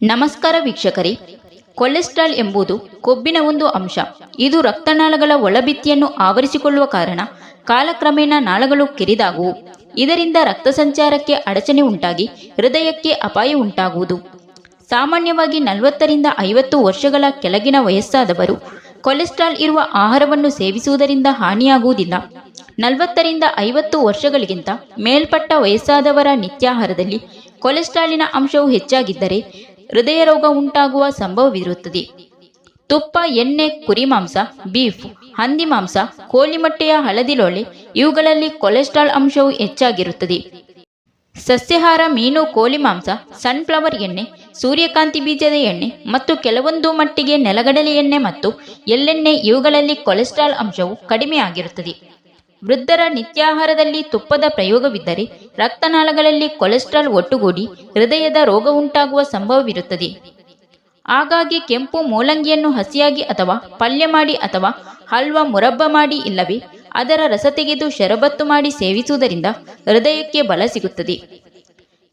ನಮಸ್ಕಾರ ವೀಕ್ಷಕರೇ. ಕೊಲೆಸ್ಟ್ರಾಲ್ ಎಂಬುದು ಕೊಬ್ಬಿನ ಒಂದು ಅಂಶ. ಇದು ರಕ್ತನಾಳಗಳ ಒಳಭಿತ್ತಿಯನ್ನು ಆವರಿಸಿಕೊಳ್ಳುವ ಕಾರಣ ಕಾಲಕ್ರಮೇಣ ನಾಳಗಳು ಕಿರಿದಾಗುವು. ಇದರಿಂದ ರಕ್ತ ಸಂಚಾರಕ್ಕೆ ಅಡಚಣೆ ಉಂಟಾಗಿ ಹೃದಯಕ್ಕೆ ಅಪಾಯ ಉಂಟಾಗುವುದು. ಸಾಮಾನ್ಯವಾಗಿ 40 ರಿಂದ 50 ವರ್ಷಗಳ ಕೆಳಗಿನ ವಯಸ್ಸಾದವರು ಕೊಲೆಸ್ಟ್ರಾಲ್ ಇರುವ ಆಹಾರವನ್ನು ಸೇವಿಸುವುದರಿಂದ ಹಾನಿಯಾಗುವುದಿಲ್ಲ. 40 ರಿಂದ 50 ವರ್ಷಗಳಿಗಿಂತ ಮೇಲ್ಪಟ್ಟ ವಯಸ್ಸಾದವರ ನಿತ್ಯಾಹಾರದಲ್ಲಿ ಕೊಲೆಸ್ಟ್ರಾಲಿನ ಅಂಶವು ಹೆಚ್ಚಾಗಿದ್ದರೆ ಹೃದಯ ರೋಗ ಉಂಟಾಗುವ ಸಂಭವವಿರುತ್ತದೆ. ತುಪ್ಪ, ಎಣ್ಣೆ, ಕುರಿ ಮಾಂಸ, ಬೀಫ್, ಹಂದಿ ಮಾಂಸ, ಕೋಳಿ ಮೊಟ್ಟೆಯ ಹಳದಿ ಲೋಳೆ ಇವುಗಳಲ್ಲಿ ಕೊಲೆಸ್ಟ್ರಾಲ್ ಅಂಶವು ಹೆಚ್ಚಾಗಿರುತ್ತದೆ. ಸಸ್ಯಾಹಾರ ಮೀನು, ಕೋಳಿ ಮಾಂಸ, ಸನ್ಫ್ಲವರ್ ಎಣ್ಣೆ, ಸೂರ್ಯಕಾಂತಿ ಬೀಜದ ಎಣ್ಣೆ ಮತ್ತು ಕೆಲವೊಂದು ಮಟ್ಟಿಗೆ ನೆಲಗಡಲೆ ಎಣ್ಣೆ ಮತ್ತು ಎಳ್ಳೆಣ್ಣೆ ಇವುಗಳಲ್ಲಿ ಕೊಲೆಸ್ಟ್ರಾಲ್ ಅಂಶವು ಕಡಿಮೆಯಾಗಿರುತ್ತದೆ. ವೃದ್ಧರ ನಿತ್ಯಾಹಾರದಲ್ಲಿ ತುಪ್ಪದ ಪ್ರಯೋಗವಿದ್ದರೆ ರಕ್ತನಾಳಗಳಲ್ಲಿ ಕೊಲೆಸ್ಟ್ರಾಲ್ ಒಟ್ಟುಗೂಡಿ ಹೃದಯದ ರೋಗ ಉಂಟಾಗುವ ಸಂಭವವಿರುತ್ತದೆ. ಹಾಗಾಗಿ ಕೆಂಪು ಮೂಲಂಗಿಯನ್ನು ಹಸಿಯಾಗಿ ಅಥವಾ ಪಲ್ಯ ಮಾಡಿ ಅಥವಾ ಹಲ್ವಾ, ಮುರಬ್ಬ ಮಾಡಿ ಇಲ್ಲವೇ ಅದರ ರಸ ತೆಗೆದು ಶರಬತ್ತು ಮಾಡಿ ಸೇವಿಸುವುದರಿಂದ ಹೃದಯಕ್ಕೆ ಬಲ ಸಿಗುತ್ತದೆ.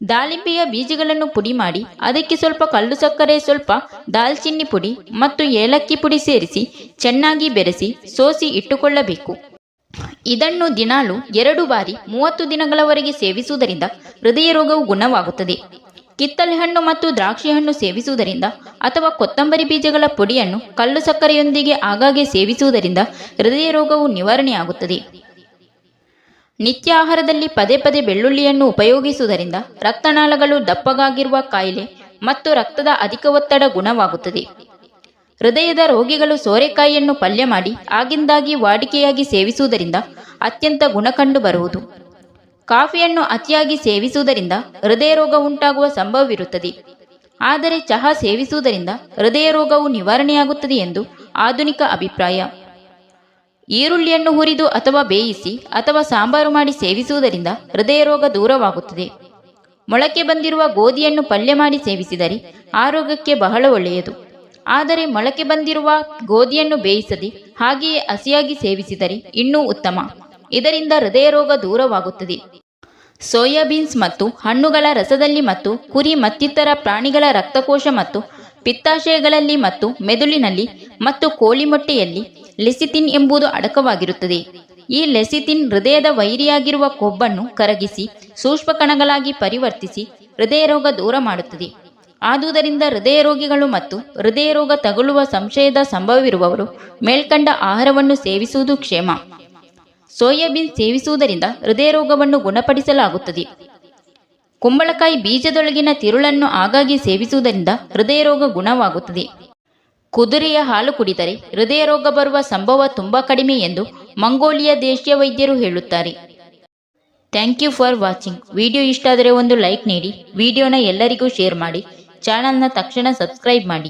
ದಾಳಿಂಬೆಯ ಬೀಜಗಳನ್ನು ಪುಡಿ ಮಾಡಿ ಅದಕ್ಕೆ ಸ್ವಲ್ಪ ಕಲ್ಲು ಸಕ್ಕರೆ, ಸ್ವಲ್ಪ ದಾಲ್ಚಿನ್ನಿ ಪುಡಿ ಮತ್ತು ಏಲಕ್ಕಿ ಪುಡಿ ಸೇರಿಸಿ ಚೆನ್ನಾಗಿ ಬೆರೆಸಿ ಸೋಸಿ ಇಟ್ಟುಕೊಳ್ಳಬೇಕು. ಇದನ್ನು ದಿನಾಲು 2 ಬಾರಿ 30 ದಿನಗಳವರೆಗೆ ಸೇವಿಸುವುದರಿಂದ ಹೃದಯ ರೋಗವು ಗುಣವಾಗುತ್ತದೆ. ಕಿತ್ತಳೆ ಹಣ್ಣು ಮತ್ತು ದ್ರಾಕ್ಷಿ ಹಣ್ಣು ಸೇವಿಸುವುದರಿಂದ ಅಥವಾ ಕೊತ್ತಂಬರಿ ಬೀಜಗಳ ಪುಡಿಯನ್ನು ಕಲ್ಲು ಸಕ್ಕರೆಯೊಂದಿಗೆ ಆಗಾಗ್ಗೆ ಸೇವಿಸುವುದರಿಂದ ಹೃದಯ ರೋಗವು ನಿವಾರಣೆಯಾಗುತ್ತದೆ. ನಿತ್ಯ ಆಹಾರದಲ್ಲಿ ಪದೇ ಪದೇ ಬೆಳ್ಳುಳ್ಳಿಯನ್ನು ಉಪಯೋಗಿಸುವುದರಿಂದ ರಕ್ತನಾಳಗಳು ದಪ್ಪಗಾಗಿರುವ ಕಾಯಿಲೆ ಮತ್ತು ರಕ್ತದ ಅಧಿಕ ಒತ್ತಡ ಗುಣವಾಗುತ್ತದೆ. ಹೃದಯದ ರೋಗಿಗಳು ಸೋರೆಕಾಯಿಯನ್ನು ಪಲ್ಯ ಮಾಡಿ ಆಗಿಂದಾಗಿ ವಾಡಿಕೆಯಾಗಿ ಸೇವಿಸುವುದರಿಂದ ಅತ್ಯಂತ ಗುಣ ಕಂಡು ಬರುವುದು. ಕಾಫಿಯನ್ನು ಅತಿಯಾಗಿ ಸೇವಿಸುವುದರಿಂದ ಹೃದಯ ರೋಗ ಉಂಟಾಗುವ ಸಂಭವವಿರುತ್ತದೆ. ಆದರೆ ಚಹಾ ಸೇವಿಸುವುದರಿಂದ ಹೃದಯ ರೋಗವು ನಿವಾರಣೆಯಾಗುತ್ತದೆ ಎಂದು ಆಧುನಿಕ ಅಭಿಪ್ರಾಯ. ಈರುಳ್ಳಿಯನ್ನು ಹುರಿದು ಅಥವಾ ಬೇಯಿಸಿ ಅಥವಾ ಸಾಂಬಾರು ಮಾಡಿ ಸೇವಿಸುವುದರಿಂದ ಹೃದಯ ರೋಗ ದೂರವಾಗುತ್ತದೆ. ಮೊಳಕೆ ಬಂದಿರುವ ಗೋಧಿಯನ್ನು ಪಲ್ಯ ಮಾಡಿ ಸೇವಿಸಿದರೆ ಆರೋಗ್ಯಕ್ಕೆ ಬಹಳ ಒಳ್ಳೆಯದು. ಆದರೆ ಮೊಳಕೆ ಬಂದಿರುವ ಗೋಧಿಯನ್ನು ಬೇಯಿಸದೆ ಹಾಗೆಯೇ ಹಸಿಯಾಗಿ ಸೇವಿಸಿದರೆ ಇನ್ನೂ ಉತ್ತಮ. ಇದರಿಂದ ಹೃದಯ ರೋಗ ದೂರವಾಗುತ್ತದೆ. ಸೋಯಾಬೀನ್ಸ್ ಮತ್ತು ಹಣ್ಣುಗಳ ರಸದಲ್ಲಿ ಮತ್ತು ಕುರಿ ಮತ್ತಿತರ ಪ್ರಾಣಿಗಳ ರಕ್ತಕೋಶ ಮತ್ತು ಪಿತ್ತಾಶಯಗಳಲ್ಲಿ ಮತ್ತು ಮೆದುಳಿನಲ್ಲಿ ಮತ್ತು ಕೋಳಿ ಮೊಟ್ಟೆಯಲ್ಲಿ ಲೆಸಿಥಿನ್ ಎಂಬುದು ಅಡಕವಾಗಿರುತ್ತದೆ. ಈ ಲೆಸಿಥಿನ್ ಹೃದಯದ ವೈರಿಯಾಗಿರುವ ಕೊಬ್ಬನ್ನು ಕರಗಿಸಿ ಸೂಕ್ಷ್ಮ ಕಣಗಳಾಗಿ ಪರಿವರ್ತಿಸಿ ಹೃದಯ ರೋಗ ದೂರ ಮಾಡುತ್ತದೆ. ಆದುದರಿಂದ ಹೃದಯ ರೋಗಿಗಳು ಮತ್ತು ಹೃದಯ ರೋಗ ತಗುಲುವ ಸಂಶಯದ ಸಂಭವವಿರುವವರು ಮೇಲ್ಕಂಡ ಆಹಾರವನ್ನು ಸೇವಿಸುವುದು ಕ್ಷೇಮ. ಸೋಯಾಬೀನ್ ಸೇವಿಸುವುದರಿಂದ ಹೃದಯ ರೋಗವನ್ನು ಗುಣಪಡಿಸಲಾಗುತ್ತದೆ. ಕುಂಬಳಕಾಯಿ ಬೀಜದೊಳಗಿನ ತಿರುಳನ್ನು ಆಗಾಗ್ಗೆ ಸೇವಿಸುವುದರಿಂದ ಹೃದಯ ರೋಗ ಗುಣವಾಗುತ್ತದೆ. ಕುದುರೆಯ ಹಾಲು ಕುಡಿದರೆ ಹೃದಯ ರೋಗ ಬರುವ ಸಂಭವ ತುಂಬ ಕಡಿಮೆ ಎಂದು ಮಂಗೋಲಿಯಾ ದೇಶೀಯ ವೈದ್ಯರು ಹೇಳುತ್ತಾರೆ. Thank you for watching. Video ಇಷ್ಟ ಆದರೆ ಒಂದು ಲೈಕ್ ನೀಡಿ, ವಿಡಿಯೋನ ಎಲ್ಲರಿಗೂ ಶೇರ್ ಮಾಡಿ, ಚಾನಲ್ನ ತಕ್ಷಣ ಸಬ್ಸ್ಕ್ರೈಬ್ ಮಾಡಿ.